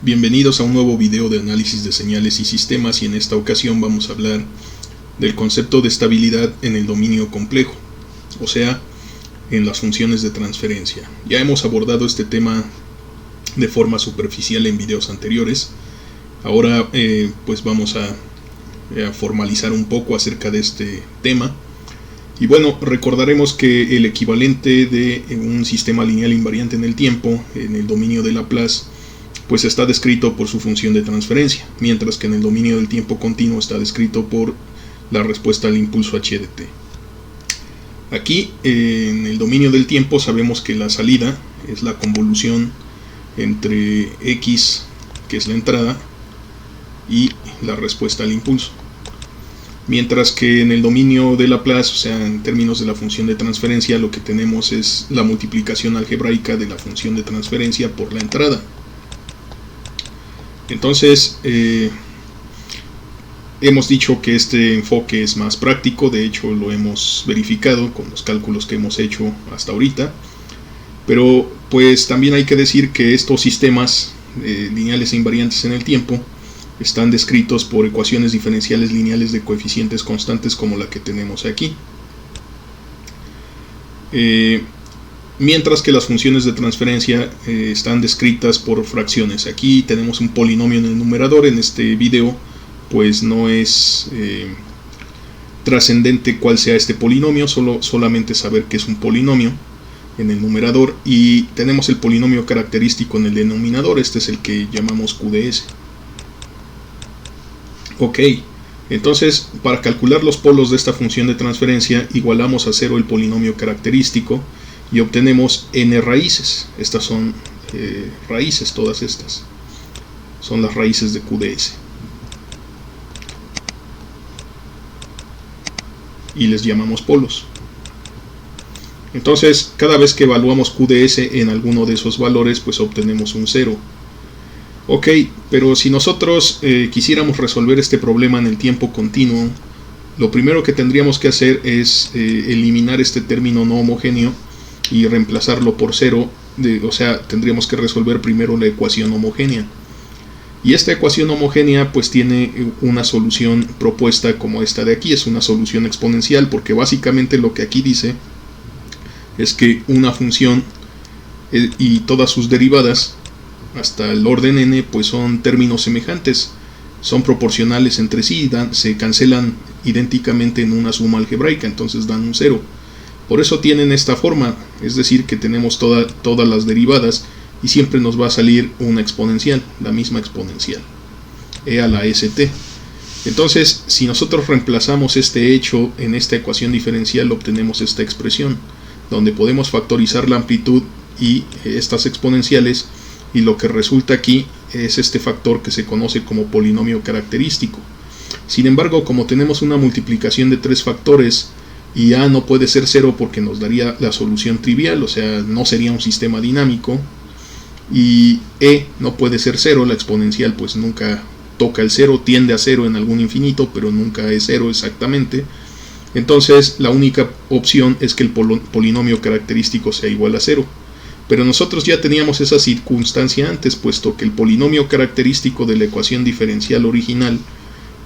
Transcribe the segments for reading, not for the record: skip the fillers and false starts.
Bienvenidos a un nuevo video de análisis de señales y sistemas, y en esta ocasión vamos a hablar del concepto de estabilidad en el dominio complejo, o sea, en las funciones de transferencia. Ya hemos abordado este tema de forma superficial en videos anteriores. Ahora pues vamos a formalizar un poco acerca de este tema. Y bueno, recordaremos que el equivalente de un sistema lineal invariante en el tiempo, en el dominio de Laplace, pues está descrito por su función de transferencia, mientras que en el dominio del tiempo continuo está descrito por la respuesta al impulso h de t. Aquí, en el dominio del tiempo, sabemos que la salida es la convolución entre x, que es la entrada, y la respuesta al impulso. Mientras que en el dominio de Laplace, o sea, en términos de la función de transferencia, lo que tenemos es la multiplicación algebraica de la función de transferencia por la entrada. Entonces, hemos dicho que este enfoque es más práctico. De hecho lo hemos verificado con los cálculos que hemos hecho hasta ahorita, pero pues también hay que decir que estos sistemas lineales e invariantes en el tiempo están descritos por ecuaciones diferenciales lineales de coeficientes constantes como la que tenemos aquí, mientras que las funciones de transferencia están descritas por fracciones. Aquí tenemos un polinomio en el numerador. En este video pues no es trascendente cuál sea este polinomio, solamente saber que es un polinomio en el numerador, y tenemos el polinomio característico en el denominador. Este es el que llamamos QDS. Ok, entonces para calcular los polos de esta función de transferencia igualamos a 0 el polinomio característico y obtenemos n raíces. Estas son raíces, todas estas son las raíces de QDS, y les llamamos polos. Entonces, cada vez que evaluamos QDS en alguno de esos valores, pues obtenemos un 0. Ok, pero si nosotros quisiéramos resolver este problema en el tiempo continuo, lo primero que tendríamos que hacer es eliminar este término no homogéneo y reemplazarlo por 0. O sea, tendríamos que resolver primero la ecuación homogénea. Y esta ecuación homogénea pues tiene una solución propuesta como esta de aquí. Es una solución exponencial, porque básicamente lo que aquí dice es que una función y todas sus derivadas hasta el orden n pues son términos semejantes, son proporcionales entre sí, se cancelan idénticamente en una suma algebraica, entonces dan un 0. Por eso tienen esta forma, es decir, que tenemos todas las derivadas y siempre nos va a salir una exponencial, la misma exponencial, e a la st. Entonces, si nosotros reemplazamos este hecho en esta ecuación diferencial, obtenemos esta expresión, donde podemos factorizar la amplitud y estas exponenciales, y lo que resulta aquí es este factor que se conoce como polinomio característico. Sin embargo, como tenemos una multiplicación de 3 factores, y a no puede ser 0 porque nos daría la solución trivial, o sea, no sería un sistema dinámico, y e no puede ser 0, la exponencial pues nunca toca el 0, tiende a 0 en algún infinito, pero nunca es 0 exactamente. Entonces la única opción es que el polinomio característico sea igual a 0. Pero nosotros ya teníamos esa circunstancia antes, puesto que el polinomio característico de la ecuación diferencial original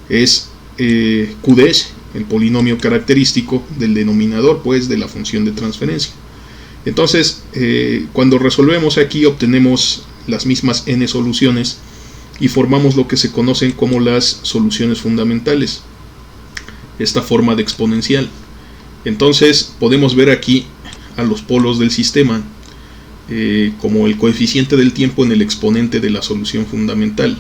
es QDS, el polinomio característico del denominador pues de la función de transferencia. Entonces, cuando resolvemos aquí obtenemos las mismas n soluciones y formamos lo que se conocen como las soluciones fundamentales, esta forma de exponencial. Entonces podemos ver aquí a los polos del sistema como el coeficiente del tiempo en el exponente de la solución fundamental.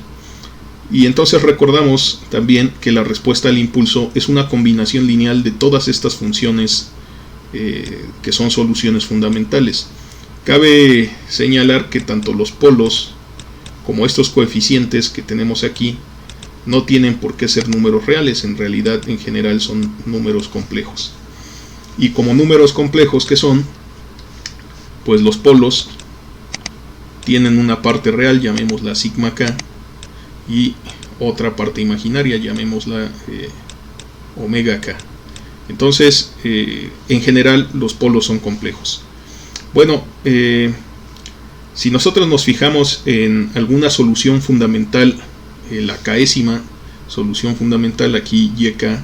Y entonces recordamos también que la respuesta al impulso es una combinación lineal de todas estas funciones que son soluciones fundamentales. Cabe señalar que tanto los polos como estos coeficientes que tenemos aquí no tienen por qué ser números reales. En realidad, en general, son números complejos. Y como números complejos que son, pues los polos tienen una parte real, llamémosla sigma k, y otra parte imaginaria, llamémosla omega k. Entonces, en general, los polos son complejos. Bueno, Si nosotros nos fijamos en alguna solución fundamental, la késima solución fundamental, aquí YK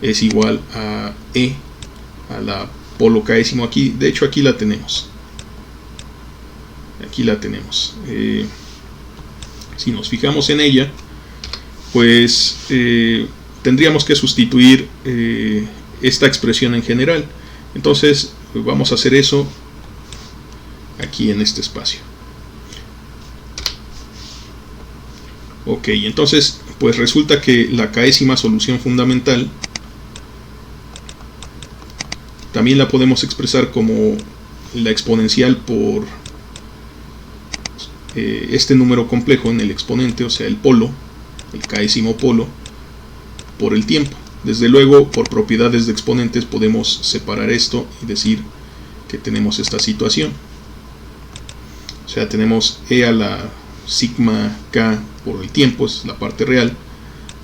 es igual a E, a la polo késimo. Aquí, de hecho, aquí la tenemos. Aquí la tenemos. Si nos fijamos en ella, pues tendríamos que sustituir esta expresión en general. Entonces vamos a hacer eso aquí en este espacio. Ok, entonces pues resulta que la késima solución fundamental también la podemos expresar como la exponencial por este número complejo en el exponente, o sea el polo, el késimo polo, por el tiempo. Desde luego, por propiedades de exponentes podemos separar esto y decir que tenemos esta situación. O sea, tenemos e a la sigma k por el tiempo, es la parte real,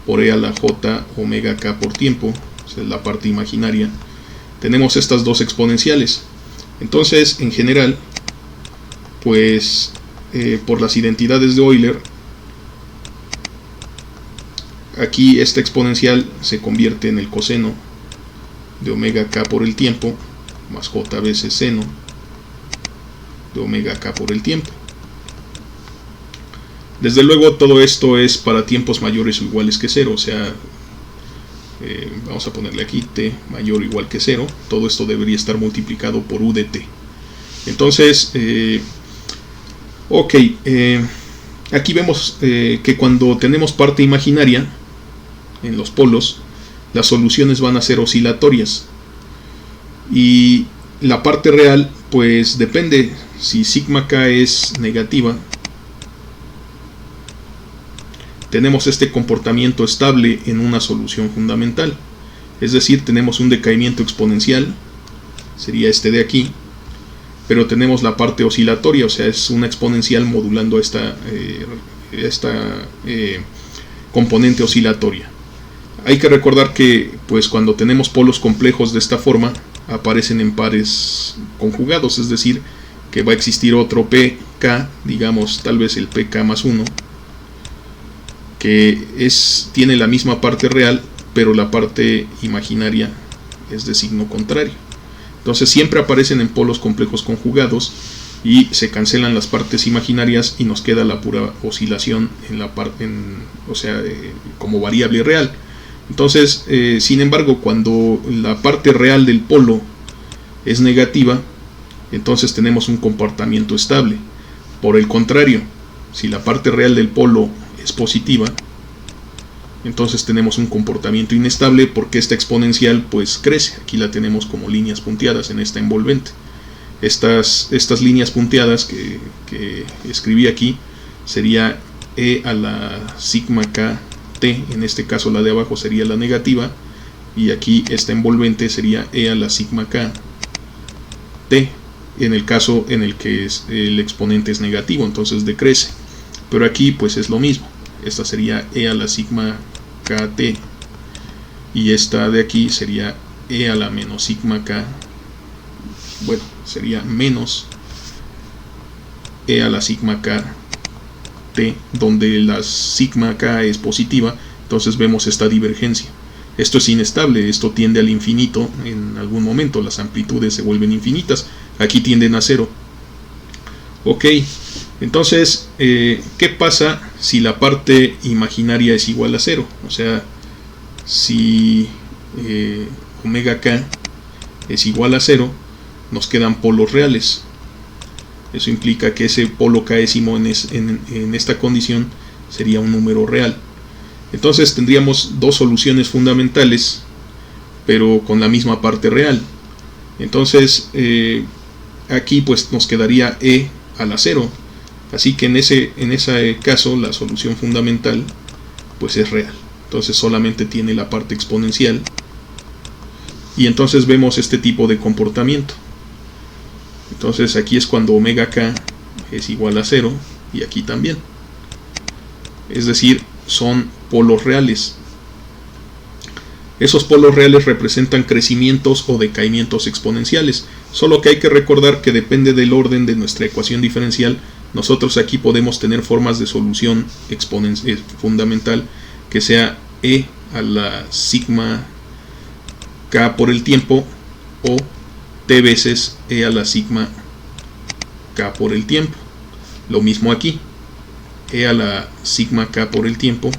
por e a la j omega k por tiempo, es la parte imaginaria. Tenemos estas dos exponenciales. Entonces, en general, pues por las identidades de Euler, aquí esta exponencial se convierte en el coseno de omega k por el tiempo más j veces seno de omega k por el tiempo. Desde luego todo esto es para tiempos mayores o iguales que 0, o sea, vamos a ponerle aquí t mayor o igual que 0. Todo esto debería estar multiplicado por u de t. Entonces, ok, aquí vemos que cuando tenemos parte imaginaria en los polos, las soluciones van a ser oscilatorias, y la parte real pues depende. Si sigma k es negativa, tenemos este comportamiento estable en una solución fundamental, es decir, tenemos un decaimiento exponencial, sería este de aquí, pero tenemos la parte oscilatoria, o sea, es una exponencial modulando esta componente oscilatoria. Hay que recordar que pues cuando tenemos polos complejos de esta forma, aparecen en pares conjugados, es decir, que va a existir otro pk, digamos tal vez el pk más 1, que tiene la misma parte real, pero la parte imaginaria es de signo contrario. Entonces siempre aparecen en polos complejos conjugados y se cancelan las partes imaginarias y nos queda la pura oscilación en la parte, o sea, como variable real. Entonces, sin embargo, cuando la parte real del polo es negativa, entonces tenemos un comportamiento estable. Por el contrario, si la parte real del polo es positiva, entonces tenemos un comportamiento inestable, porque esta exponencial pues crece. Aquí la tenemos como líneas punteadas en esta envolvente. Estas líneas punteadas que escribí aquí sería e a la sigma k t, en este caso la de abajo sería la negativa, y aquí esta envolvente sería e a la sigma k t, en el caso en el que el exponente es negativo, entonces decrece. Pero aquí pues es lo mismo, esta sería e a la sigma k t, y esta de aquí sería e a la menos sigma k, bueno, sería menos e a la sigma k t, donde la sigma k es positiva. Entonces vemos esta divergencia. Esto es inestable, esto tiende al infinito en algún momento, las amplitudes se vuelven infinitas, aquí tienden a 0. Ok, entonces, ¿qué pasa si la parte imaginaria es igual a 0? O sea, si omega k es igual a 0, nos quedan polos reales. Eso implica que ese polo késimo en esta condición sería un número real. Entonces tendríamos dos soluciones fundamentales, pero con la misma parte real. Entonces aquí pues nos quedaría e a la 0. Así que en ese caso la solución fundamental pues es real. Entonces solamente tiene la parte exponencial. Y entonces vemos este tipo de comportamiento. Entonces aquí es cuando omega k es igual a 0, y aquí también. Es decir, son polos reales. Esos polos reales representan crecimientos o decaimientos exponenciales. Solo que hay que recordar que depende del orden de nuestra ecuación diferencial. Nosotros aquí podemos tener formas de solución fundamental que sea e a la sigma k por el tiempo o t veces e a la sigma k por el tiempo. Lo mismo aquí, e a la sigma k por el tiempo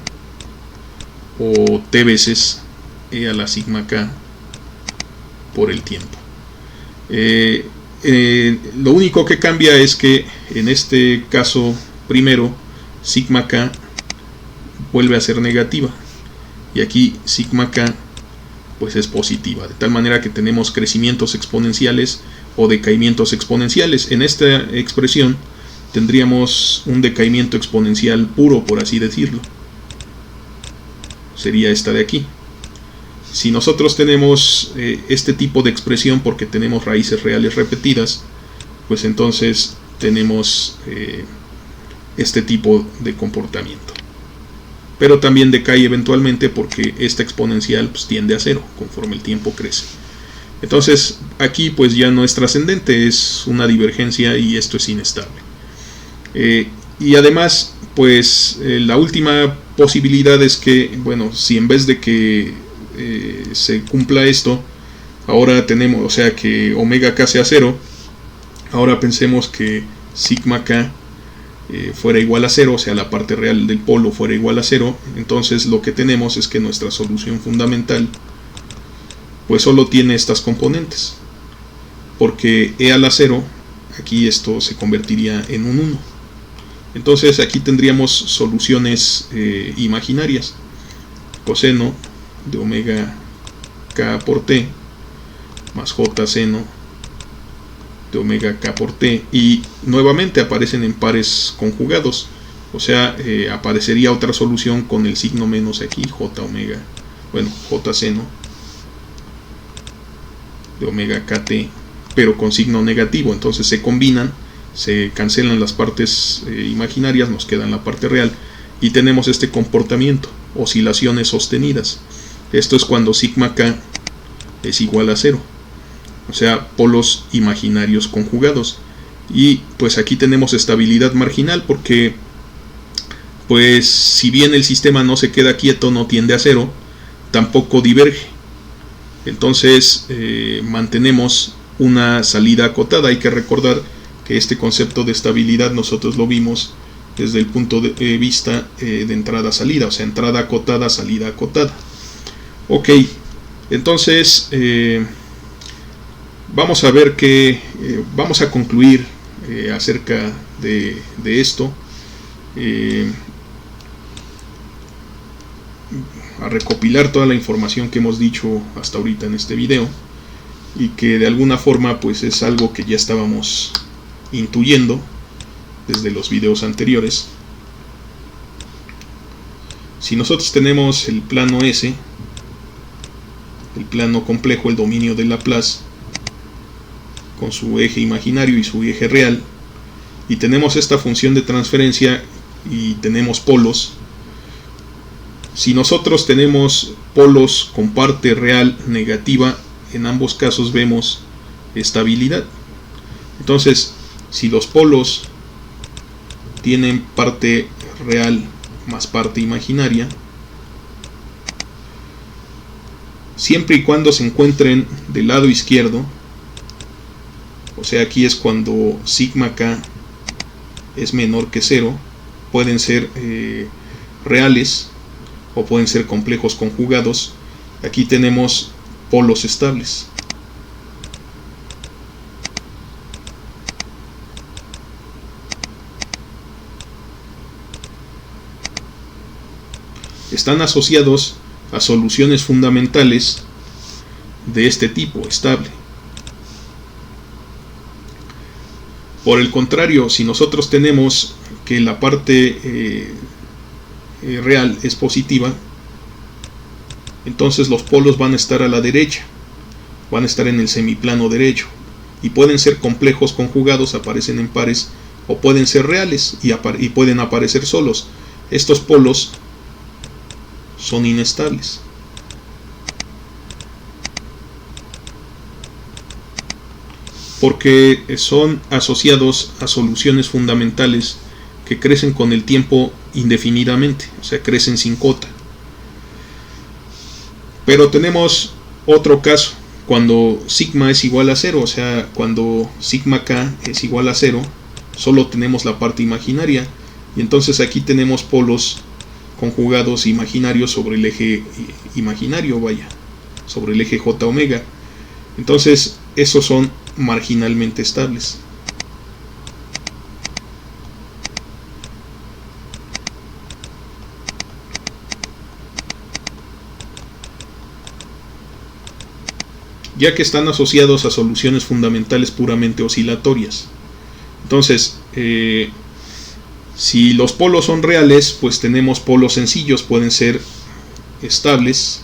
o t veces e a la sigma k por el tiempo. Lo único que cambia es que en este caso primero sigma k vuelve a ser negativa y aquí sigma k pues es positiva, de tal manera que tenemos crecimientos exponenciales o decaimientos exponenciales. En esta expresión tendríamos un decaimiento exponencial puro, por así decirlo, sería esta de aquí. Si nosotros tenemos este tipo de expresión porque tenemos raíces reales repetidas, pues entonces tenemos este tipo de comportamiento. Pero también decae eventualmente porque esta exponencial pues tiende a cero conforme el tiempo crece. Entonces aquí pues ya no es trascendente, es una divergencia y esto es inestable. Y además pues la última posibilidad es que, bueno, si en vez de que se cumpla esto, ahora tenemos, o sea, que omega k sea 0, ahora pensemos que sigma k fuera igual a 0, o sea, la parte real del polo fuera igual a 0, entonces lo que tenemos es que nuestra solución fundamental pues solo tiene estas componentes, porque e a la 0, aquí esto se convertiría en un 1. Entonces aquí tendríamos soluciones imaginarias, coseno de omega k por t más j seno de omega k por t, y nuevamente aparecen en pares conjugados, o sea, aparecería otra solución con el signo menos aquí, j omega, bueno, j seno de omega kt, pero con signo negativo. Entonces se combinan, se cancelan las partes imaginarias, nos queda la parte real y tenemos este comportamiento, oscilaciones sostenidas. Esto es cuando sigma k es igual a 0, o sea, polos imaginarios conjugados. Y pues aquí tenemos estabilidad marginal porque pues si bien el sistema no se queda quieto, no tiende a 0, tampoco diverge. Entonces mantenemos una salida acotada. Hay que recordar que este concepto de estabilidad nosotros lo vimos desde el punto de vista de entrada-salida, o sea, entrada acotada, salida acotada. Ok, entonces vamos a ver que vamos a concluir acerca de esto, a recopilar toda la información que hemos dicho hasta ahorita en este video, y que de alguna forma pues es algo que ya estábamos intuyendo desde los videos anteriores. Si nosotros tenemos el plano S, el plano complejo, el dominio de Laplace, con su eje imaginario y su eje real, y tenemos esta función de transferencia y tenemos polos, si nosotros tenemos polos con parte real negativa, en ambos casos vemos estabilidad. Entonces, si los polos tienen parte real más parte imaginaria, siempre y cuando se encuentren del lado izquierdo, o sea, aquí es cuando sigma k es menor que 0, pueden ser reales o pueden ser complejos conjugados. Aquí tenemos polos estables. Están asociados a soluciones fundamentales de este tipo, estable. Por el contrario, si nosotros tenemos que la parte real es positiva, entonces los polos van a estar a la derecha, van a estar en el semiplano derecho, y pueden ser complejos conjugados, aparecen en pares, o pueden ser reales y pueden aparecer solos. Estos polos son inestables. porque son asociados a soluciones fundamentales que crecen con el tiempo indefinidamente, o sea, crecen sin cota. Pero tenemos otro caso, cuando sigma es igual a 0, o sea, cuando sigma k es igual a 0, solo tenemos la parte imaginaria, y entonces aquí tenemos polos conjugados imaginarios sobre el eje imaginario, sobre el eje j omega. Entonces, esos son marginalmente estables. Ya que están asociados a soluciones fundamentales puramente oscilatorias. Entonces, si los polos son reales, pues tenemos polos sencillos, pueden ser estables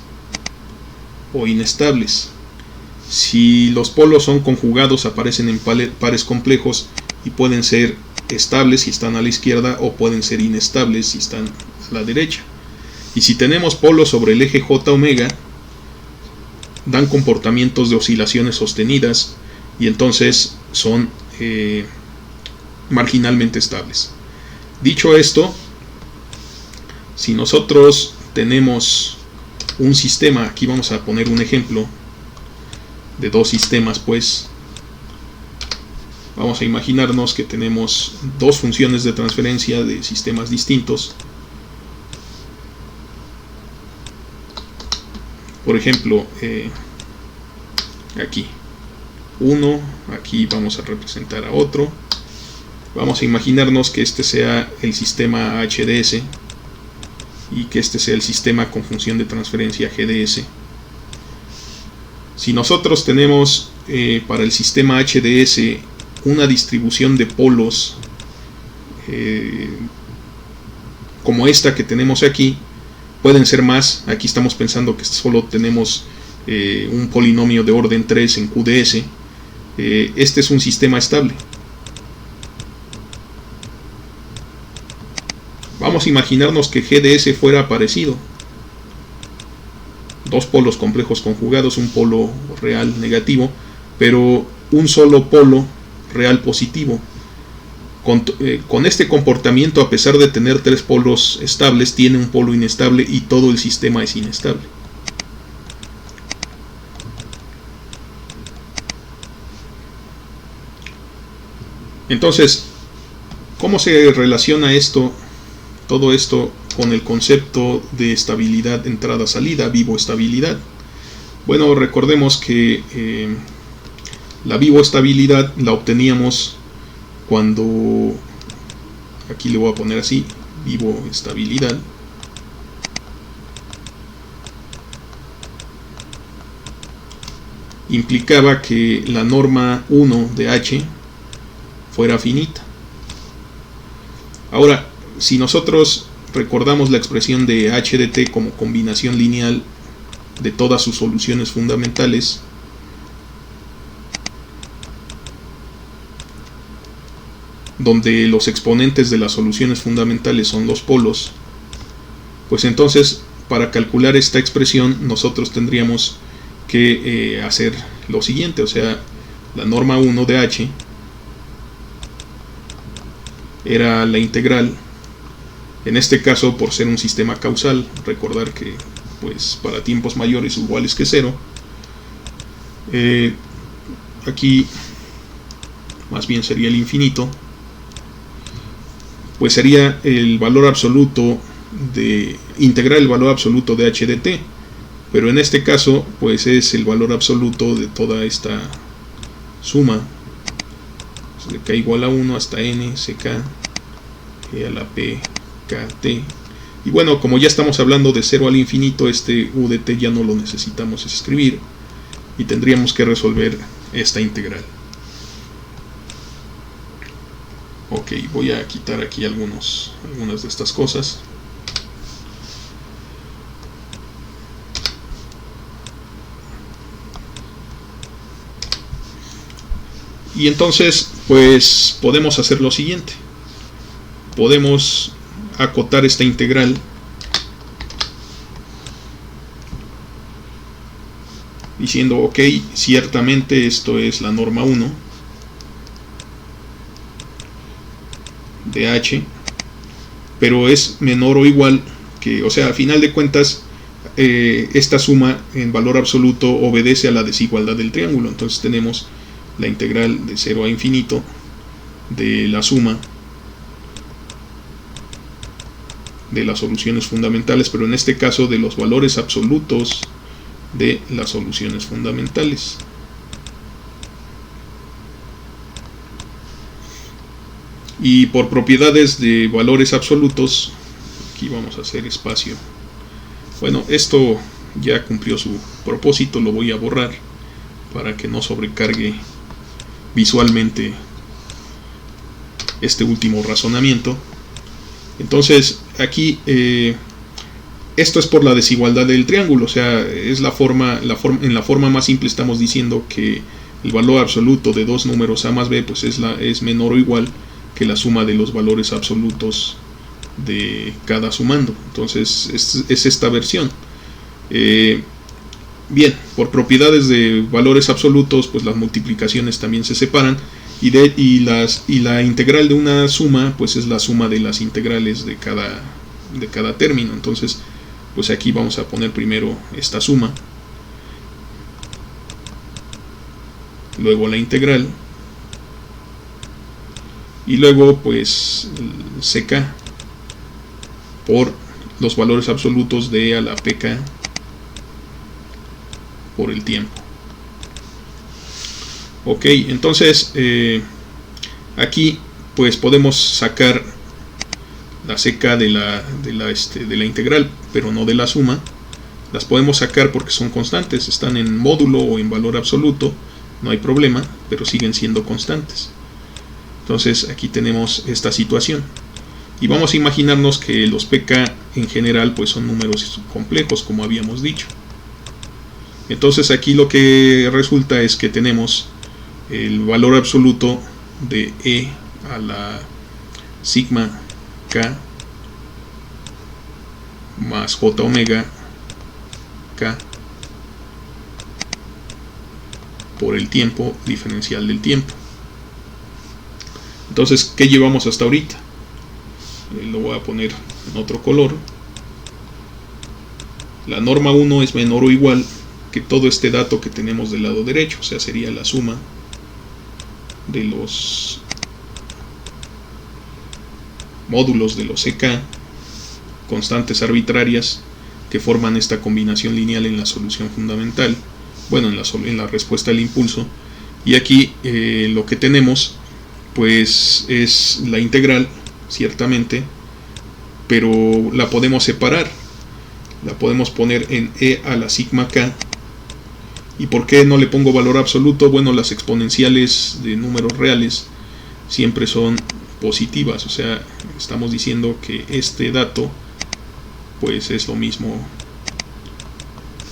o inestables. Si los polos son conjugados, aparecen en pares complejos y pueden ser estables si están a la izquierda o pueden ser inestables si están a la derecha. Y si tenemos polos sobre el eje j omega, dan comportamientos de oscilaciones sostenidas y entonces son marginalmente estables. Dicho esto, si nosotros tenemos un sistema, aquí vamos a poner un ejemplo de dos sistemas, pues vamos a imaginarnos que tenemos dos funciones de transferencia de sistemas distintos. Por ejemplo, aquí uno, aquí vamos a representar a otro. Vamos a imaginarnos que este sea el sistema HDS y que este sea el sistema con función de transferencia GDS. Si nosotros tenemos para el sistema HDS una distribución de polos como esta que tenemos aquí, pueden ser más. Aquí estamos pensando que solo tenemos un polinomio de orden 3 en QDS. Este es un sistema estable. Vamos a imaginarnos que GDS fuera parecido. Dos polos complejos conjugados, un polo real negativo, pero un solo polo real positivo. Con este comportamiento, a pesar de tener tres polos estables, tiene un polo inestable y todo el sistema es inestable. Entonces, ¿cómo se relaciona todo esto con el concepto de estabilidad entrada-salida, vivoestabilidad? Bueno, recordemos que la vivoestabilidad la obteníamos cuando, aquí le voy a poner así, vivoestabilidad, implicaba que la norma 1 de H fuera finita. Ahora, si nosotros recordamos la expresión de H de t como combinación lineal de todas sus soluciones fundamentales, donde los exponentes de las soluciones fundamentales son los polos, pues entonces para calcular esta expresión nosotros tendríamos que hacer lo siguiente, o sea, la norma 1 de H era la integral, en este caso por ser un sistema causal, recordar que pues para tiempos mayores o iguales que 0, aquí más bien sería el infinito, pues sería el valor absoluto de integrar el valor absoluto de h de t, pero en este caso pues es el valor absoluto de toda esta suma de k igual a 1 hasta n ck a la p kt. Y bueno, como ya estamos hablando de 0 al infinito, este u de t ya no lo necesitamos escribir y tendríamos que resolver esta integral. Ok, voy a quitar aquí algunas de estas cosas. Y entonces pues podemos hacer lo siguiente, podemos acotar esta integral diciendo ok, ciertamente esto es la norma 1, de h, pero es menor o igual que, o sea, a final de cuentas, esta suma en valor absoluto obedece a la desigualdad del triángulo. Entonces tenemos la integral de 0 a infinito de la suma de las soluciones fundamentales, pero en este caso de los valores absolutos de las soluciones fundamentales. Y por propiedades de valores absolutos, aquí vamos a hacer espacio. Bueno, esto ya cumplió su propósito, lo voy a borrar para que no sobrecargue visualmente este último razonamiento. Entonces aquí esto es por la desigualdad del triángulo, o sea, es en la forma más simple estamos diciendo que el valor absoluto de dos números a más b pues es menor o igual que la suma de los valores absolutos de cada sumando. Entonces es esta versión. Bien, por propiedades de valores absolutos pues las multiplicaciones también se separan y la integral de una suma pues es la suma de las integrales de cada término. Entonces pues aquí vamos a poner primero esta suma, luego la integral y luego pues ck por los valores absolutos de a la pk por el tiempo. Ok, entonces aquí pues podemos sacar la ck de la integral, pero no de la suma. Las podemos sacar porque son constantes, están en módulo o en valor absoluto, no hay problema, pero siguen siendo constantes. Entonces aquí tenemos esta situación. Y vamos a imaginarnos que los pk en general pues son números complejos, como habíamos dicho. Entonces aquí lo que resulta es que tenemos el valor absoluto de e a la sigma k más j omega k por el tiempo diferencial del tiempo. Entonces, ¿qué llevamos hasta ahorita? Lo voy a poner en otro color. La norma 1 es menor o igual que todo este dato que tenemos del lado derecho, o sea, sería la suma de los módulos de los EK, constantes arbitrarias que forman esta combinación lineal en la solución fundamental, bueno, en la respuesta al impulso. Y aquí lo que tenemos pues es la integral, ciertamente, pero la podemos separar, la podemos poner en e a la sigma k. ¿Y por qué no le pongo valor absoluto? Bueno, las exponenciales de números reales siempre son positivas, o sea, estamos diciendo que este dato pues es lo mismo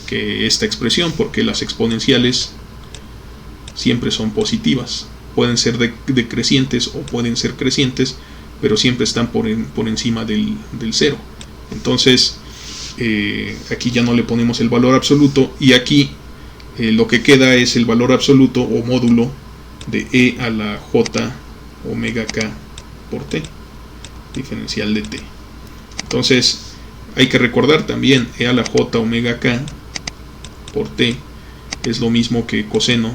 que esta expresión, porque las exponenciales siempre son positivas. Pueden ser decrecientes o pueden ser crecientes, pero siempre están por encima del 0. Entonces aquí ya no le ponemos el valor absoluto, y aquí lo que queda es el valor absoluto o módulo de e a la j omega k por t, diferencial de t. Entonces hay que recordar también e a la j omega k por t es lo mismo que coseno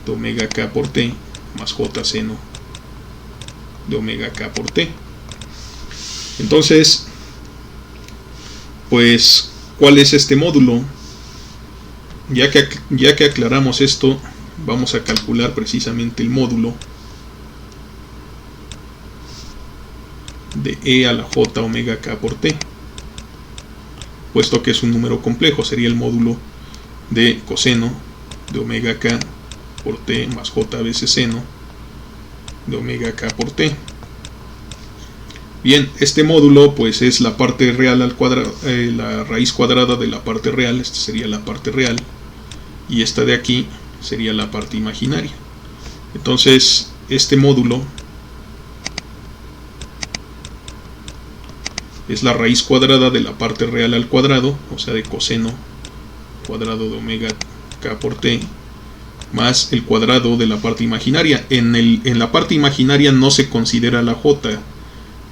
de omega k por t más j seno de omega k por t. Entonces, pues, ¿cuál es este módulo? Ya que aclaramos esto, vamos a calcular precisamente el módulo de e a la j omega k por t, puesto que es un número complejo. Sería el módulo de coseno de omega k por t más j veces seno de omega k por t. Bien, este módulo pues es la parte real al cuadrado, la raíz cuadrada de la parte real. Esta sería la parte real y esta de aquí sería la parte imaginaria. Entonces este módulo es la raíz cuadrada de la parte real al cuadrado, o sea, de coseno cuadrado de omega k por t más el cuadrado de la parte imaginaria. En la parte imaginaria no se considera la j,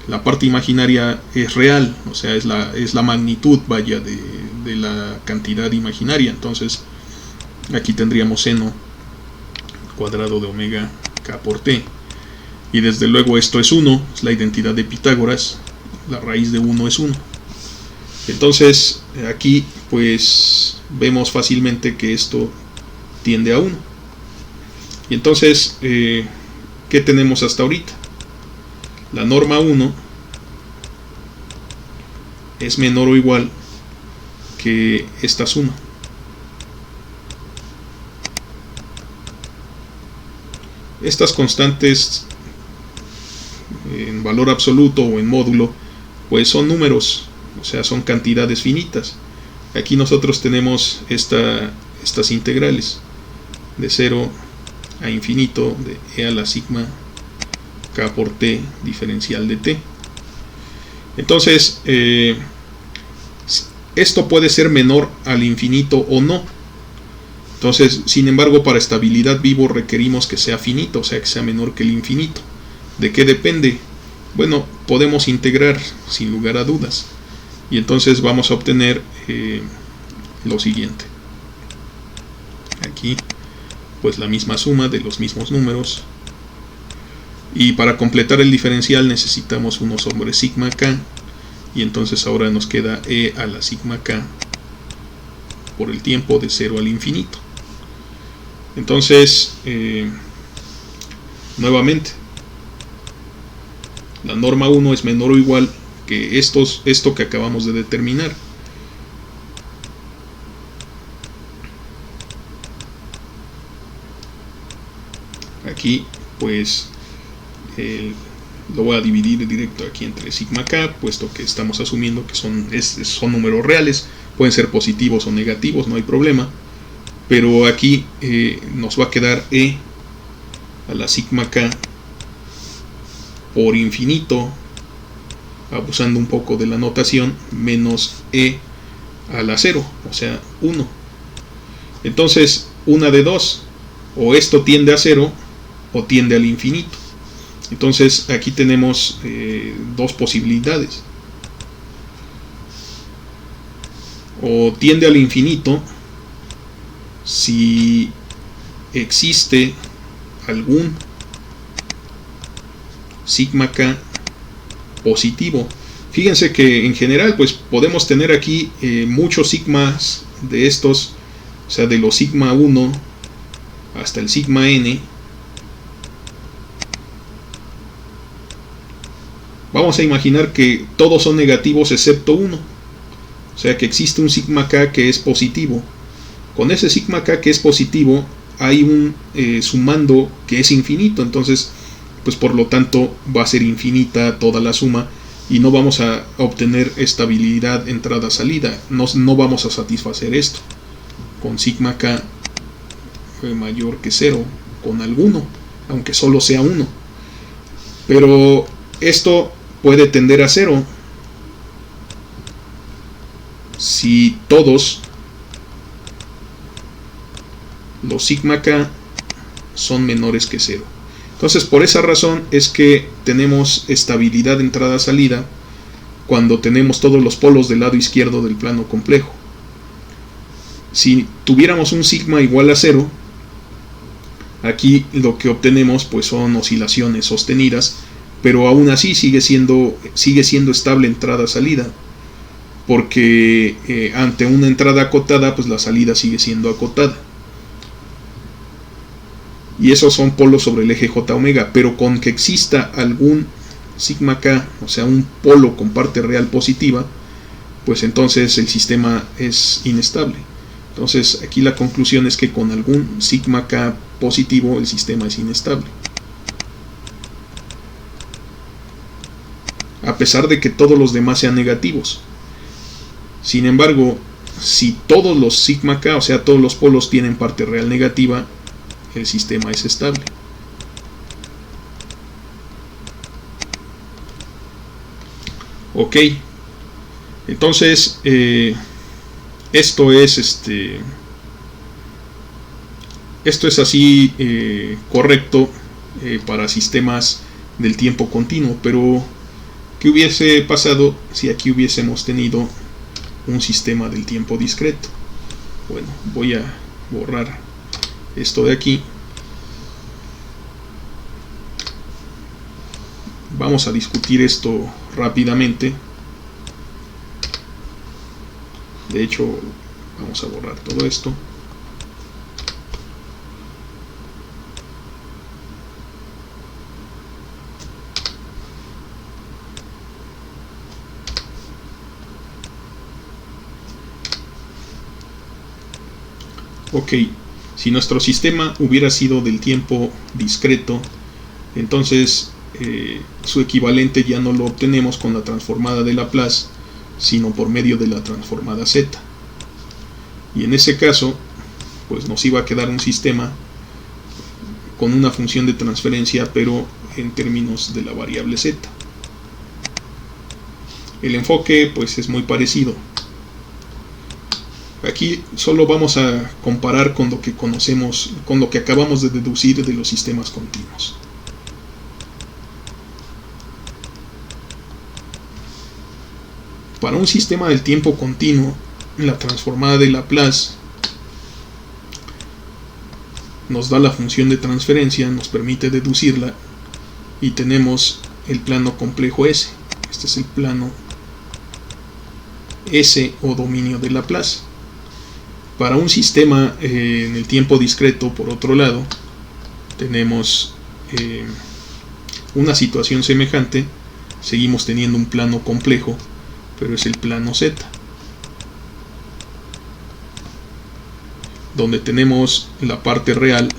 La parte imaginaria es real, o sea, es la magnitud, vaya, de la cantidad imaginaria. Entonces, aquí tendríamos seno cuadrado de omega k por t. Y desde luego esto es 1, es la identidad de Pitágoras, la raíz de 1 es 1. Entonces, aquí pues vemos fácilmente que esto tiende a 1. Y entonces, ¿qué tenemos hasta ahorita? La norma 1 es menor o igual que esta suma. Estas constantes en valor absoluto o en módulo pues son números, o sea, son cantidades finitas. Aquí nosotros tenemos estas integrales de 0 a infinito de e a la sigma k por t diferencial de t. Entonces, esto puede ser menor al infinito o no. Entonces, sin embargo, para estabilidad vivo requerimos que sea finito, o sea, que sea menor que el infinito. ¿De qué depende? Bueno, podemos integrar sin lugar a dudas. Y entonces vamos a obtener lo siguiente. Aquí, pues la misma suma de los mismos números. Y para completar el diferencial necesitamos 1 sobre sigma k. Y entonces ahora nos queda e a la sigma k por el tiempo de 0 al infinito. Entonces, nuevamente, la norma 1 es menor o igual que esto que acabamos de determinar. Aquí, pues, lo voy a dividir directo aquí entre sigma k, puesto que estamos asumiendo que son números reales, pueden ser positivos o negativos, no hay problema. Pero aquí nos va a quedar e a la sigma k por infinito, abusando un poco de la notación, menos e a la 0, o sea, 1. Entonces, una de dos, o esto tiende a 0 o tiende al infinito. Entonces, aquí tenemos dos posibilidades. O tiende al infinito si existe algún sigma k positivo. Fíjense que en general pues podemos tener aquí muchos sigmas de estos, o sea, de los sigma 1 hasta el sigma n. Vamos a imaginar que todos son negativos excepto uno, o sea que existe un sigma k que es positivo. Con ese sigma k que es positivo hay un sumando que es infinito, entonces pues por lo tanto va a ser infinita toda la suma y no vamos a obtener estabilidad entrada-salida, no vamos a satisfacer esto con sigma k mayor que 0 con alguno, aunque solo sea 1. Pero esto puede tender a 0 si todos los sigma k son menores que 0. Entonces, por esa razón es que tenemos estabilidad entrada-salida cuando tenemos todos los polos del lado izquierdo del plano complejo. Si tuviéramos un sigma igual a 0, aquí lo que obtenemos pues son oscilaciones sostenidas, pero aún así sigue siendo estable entrada-salida, porque ante una entrada acotada pues la salida sigue siendo acotada. Y esos son polos sobre el eje j omega, pero con que exista algún sigma k, o sea un polo con parte real positiva, pues entonces el sistema es inestable. Entonces aquí la conclusión es que con algún sigma k positivo el sistema es inestable, a pesar de que todos los demás sean negativos. Sin embargo, si todos los sigma k, o sea todos los polos tienen parte real negativa, el sistema es estable. Ok, entonces esto es así correcto para sistemas del tiempo continuo, pero ¿Qué hubiese pasado si aquí hubiésemos tenido un sistema del tiempo discreto? Bueno, voy a borrar esto de aquí. Vamos a discutir esto rápidamente. De hecho, vamos a borrar todo esto. Ok, si nuestro sistema hubiera sido del tiempo discreto, entonces su equivalente ya no lo obtenemos con la transformada de Laplace, sino por medio de la transformada z. Y en ese caso, pues nos iba a quedar un sistema con una función de transferencia, pero en términos de la variable z. El enfoque pues es muy parecido. Aquí solo vamos a comparar con lo que conocemos, con lo que acabamos de deducir de los sistemas continuos. Para un sistema del tiempo continuo, la transformada de Laplace nos da la función de transferencia, nos permite deducirla, y tenemos el plano complejo S. Este es el plano S o dominio de Laplace. Para un sistema en el tiempo discreto, por otro lado, tenemos una situación semejante. Seguimos teniendo un plano complejo, pero es el plano Z, donde tenemos la parte real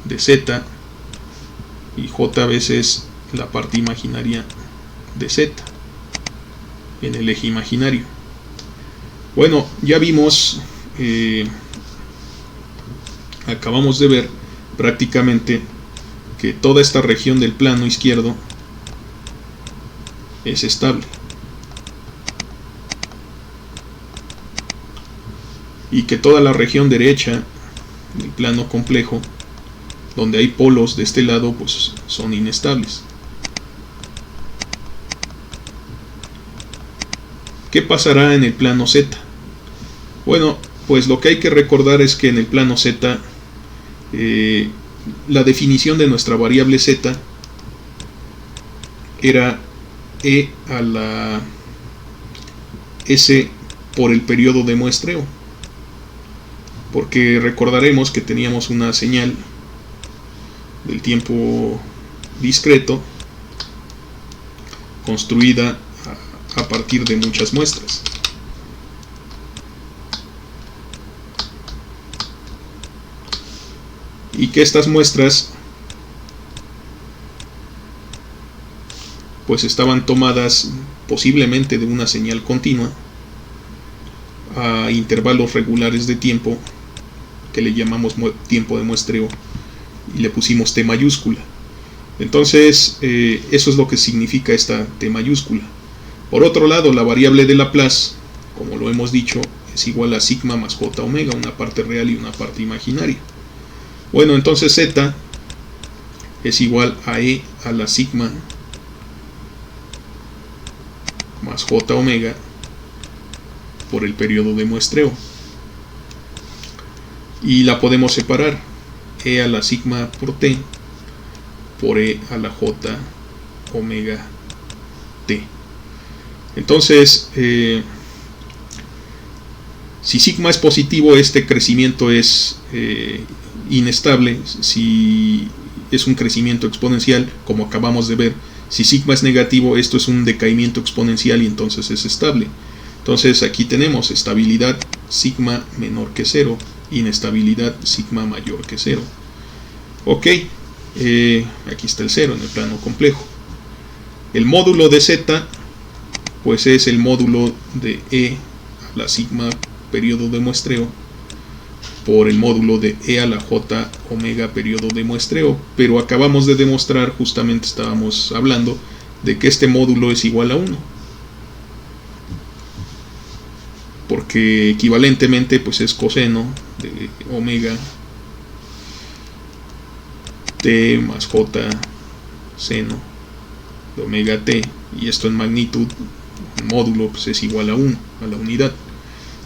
de Z y J veces la parte imaginaria de Z en el eje imaginario. Bueno, ya vimos, acabamos de ver prácticamente que toda esta región del plano izquierdo es estable. Y que toda la región derecha del plano complejo, donde hay polos de este lado, pues son inestables. ¿Qué pasará en el plano Z? Bueno, pues lo que hay que recordar es que en el plano Z, la definición de nuestra variable Z era E a la S por el periodo de muestreo. Porque recordaremos que teníamos una señal del tiempo discreto construida a partir de muchas muestras. Y que estas muestras pues estaban tomadas posiblemente de una señal continua a intervalos regulares de tiempo, que le llamamos tiempo de muestreo, y le pusimos T mayúscula. Entonces eso es lo que significa esta T mayúscula. Por otro lado, la variable de Laplace, como lo hemos dicho, es igual a sigma más j omega, una parte real y una parte imaginaria. Bueno, entonces Z es igual a E a la sigma más j omega por el periodo de muestreo. Y la podemos separar, E a la sigma por T por E a la j omega T. Entonces, si sigma es positivo, este crecimiento es inestable. Si es un crecimiento exponencial, como acabamos de ver, si sigma es negativo, esto es un decaimiento exponencial y entonces es estable. Entonces aquí tenemos estabilidad sigma menor que 0, inestabilidad sigma mayor que 0. Ok, aquí está el 0 en el plano complejo. El módulo de Z pues es el módulo de E a la sigma periodo de muestreo por el módulo de E a la j omega periodo de muestreo, pero acabamos de demostrar, justamente estábamos hablando de que este módulo es igual a 1, porque equivalentemente pues es coseno de omega t más j seno de omega t, y esto en magnitud, en módulo, pues es igual a 1, a la unidad.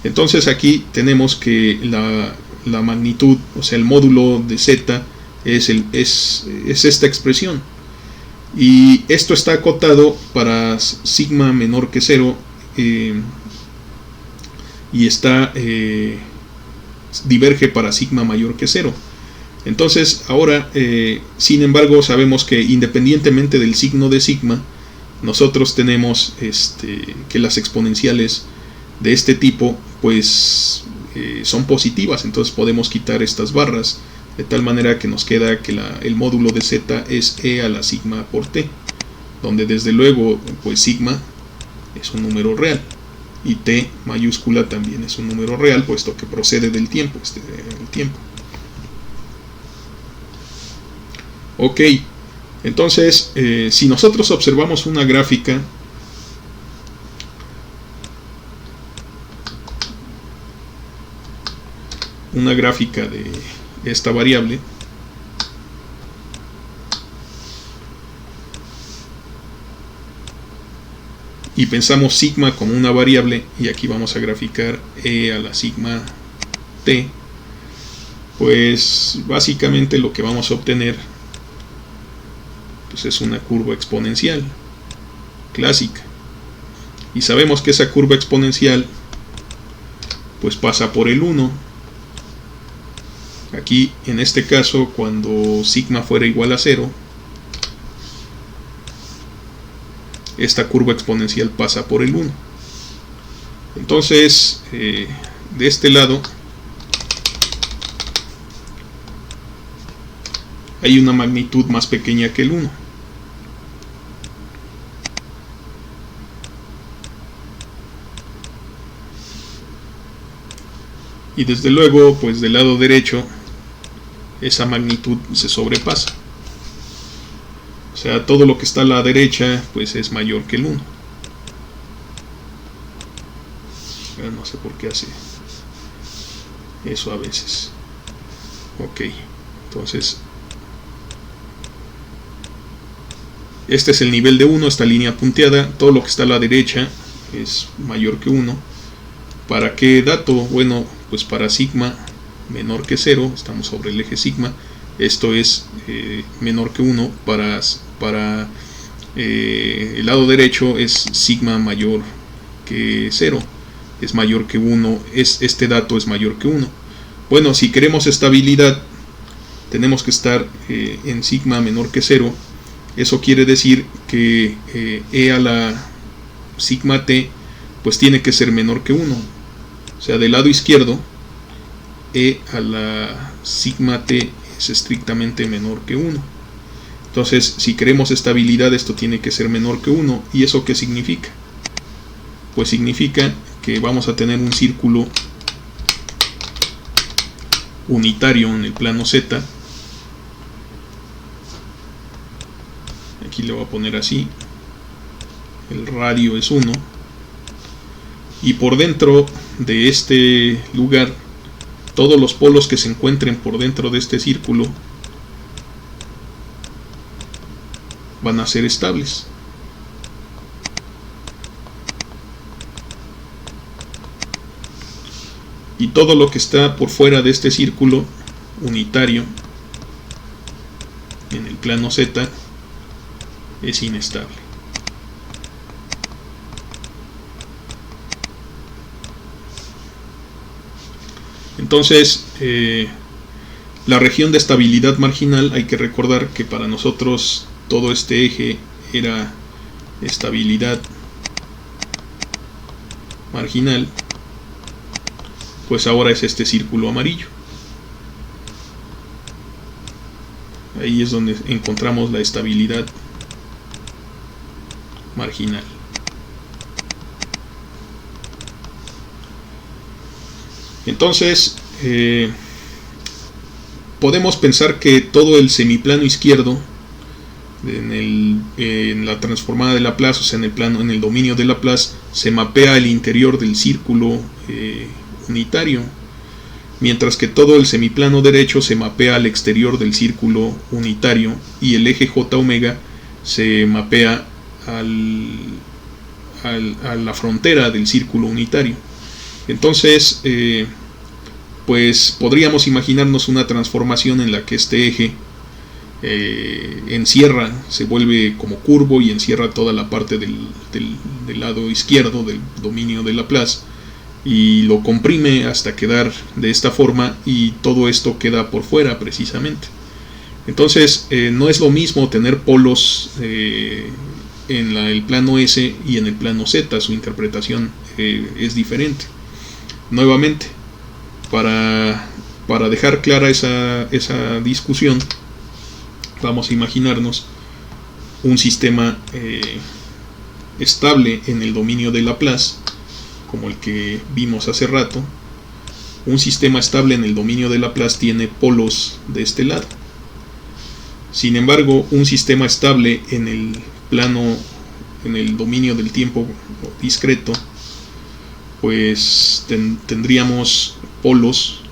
Entonces aquí tenemos que la magnitud, o sea el módulo de z es esta expresión, y esto está acotado para sigma menor que 0, y está diverge para sigma mayor que 0. Entonces ahora, sin embargo, sabemos que independientemente del signo de sigma, nosotros tenemos que las exponenciales de este tipo pues son positivas. Entonces podemos quitar estas barras, de tal manera que nos queda que el módulo de z es e a la sigma por t, donde desde luego pues sigma es un número real y t mayúscula también es un número real, puesto que procede del tiempo, el tiempo. Ok, entonces si nosotros observamos una gráfica de esta variable, y pensamos sigma como una variable, y aquí vamos a graficar e a la sigma t, pues básicamente lo que vamos a obtener pues es una curva exponencial clásica, y sabemos que esa curva exponencial pues pasa por el 1. Aquí en este caso, cuando sigma fuera igual a 0, esta curva exponencial pasa por el 1. Entonces de este lado hay una magnitud más pequeña que el 1. Y desde luego, pues del lado derecho, esa magnitud se sobrepasa. O sea, todo lo que está a la derecha, pues es mayor que el 1. No sé por qué hace eso a veces. Ok, entonces este es el nivel de 1, esta línea punteada. Todo lo que está a la derecha es mayor que 1. ¿Para qué dato? Bueno, pues para sigma menor que 0, estamos sobre el eje sigma, esto es menor que 1. Para el lado derecho es sigma mayor que 0, es mayor que 1, este dato es mayor que 1. Bueno, si queremos estabilidad, tenemos que estar en sigma menor que 0. Eso quiere decir que e a la sigma t pues tiene que ser menor que 1. O sea, del lado izquierdo, e a la sigma t es estrictamente menor que 1. Entonces, si queremos estabilidad, esto tiene que ser menor que 1. ¿Y eso qué significa? Pues significa que vamos a tener un círculo unitario en el plano z. Aquí le voy a poner así. El radio es 1. Y por dentro de este lugar, todos los polos que se encuentren por dentro de este círculo van a ser estables. Y todo lo que está por fuera de este círculo unitario en el plano z es inestable. Entonces, la región de estabilidad marginal, hay que recordar que para nosotros todo este eje era estabilidad marginal, pues ahora es este círculo amarillo. Ahí es donde encontramos la estabilidad marginal. Entonces, podemos pensar que todo el semiplano izquierdo en la transformada de Laplace, o sea, en el dominio de Laplace, se mapea al interior del círculo unitario, mientras que todo el semiplano derecho se mapea al exterior del círculo unitario, y el eje j omega se mapea a la frontera del círculo unitario. Entonces, pues podríamos imaginarnos una transformación en la que este eje encierra, se vuelve como curvo y encierra toda la parte del lado izquierdo del dominio de Laplace y lo comprime hasta quedar de esta forma, y todo esto queda por fuera precisamente. Entonces no es lo mismo tener polos en el plano S y en el plano Z. Su interpretación es diferente. Nuevamente, para dejar clara esa discusión, vamos a imaginarnos un sistema estable en el dominio de Laplace, como el que vimos hace rato. Un sistema estable en el dominio de Laplace tiene polos de este lado. Sin embargo, un sistema estable en el dominio del tiempo discreto, pues tendríamos polos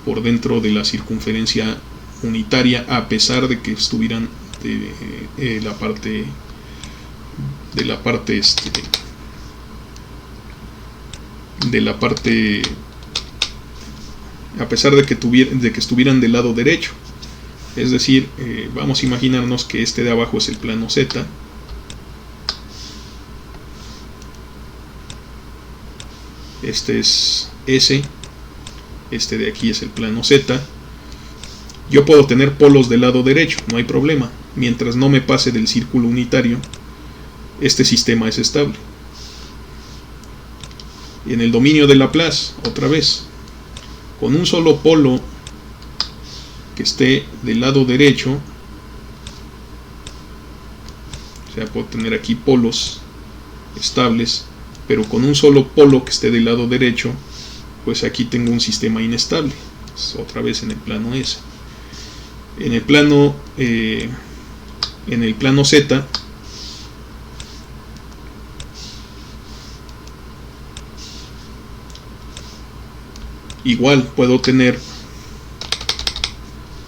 por dentro de la circunferencia unitaria, a pesar de que estuvieran a pesar de que estuvieran del lado derecho. Es decir, vamos a imaginarnos que este de abajo es el plano Z, este es S, este de aquí es el plano Z. Yo puedo tener polos del lado derecho, no hay problema. Mientras no me pase del círculo unitario, este sistema es estable. Y en el dominio de Laplace, otra vez, con un solo polo que esté del lado derecho, o sea, puedo tener aquí polos estables, pero con un solo polo que esté del lado derecho, pues aquí tengo un sistema inestable. Otra vez en el plano S. En el plano Z, igual puedo tener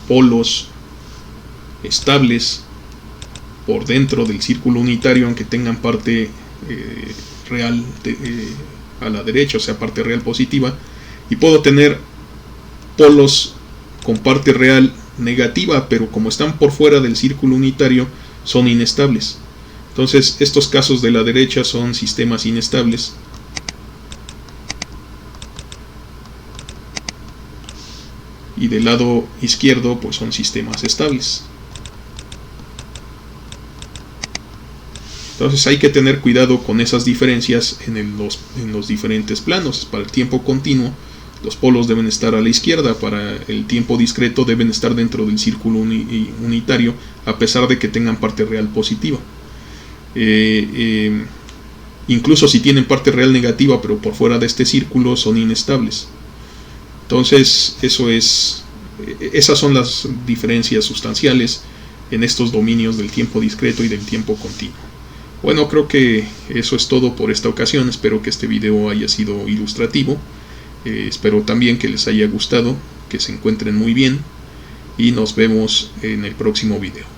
polos estables por dentro del círculo unitario, aunque tengan parte real a la derecha, o sea, parte real positiva, y puedo tener polos con parte real negativa, pero como están por fuera del círculo unitario, son inestables. Entonces, estos casos de la derecha son sistemas inestables. Y del lado izquierdo, pues son sistemas estables. Entonces hay que tener cuidado con esas diferencias en los diferentes planos. Para el tiempo continuo, los polos deben estar a la izquierda. Para el tiempo discreto deben estar dentro del círculo unitario, a pesar de que tengan parte real positiva. Incluso si tienen parte real negativa, pero por fuera de este círculo, son inestables. Entonces, esas son las diferencias sustanciales en estos dominios del tiempo discreto y del tiempo continuo. Bueno, creo que eso es todo por esta ocasión. Espero que este video haya sido ilustrativo. Espero también que les haya gustado, que se encuentren muy bien, y nos vemos en el próximo video.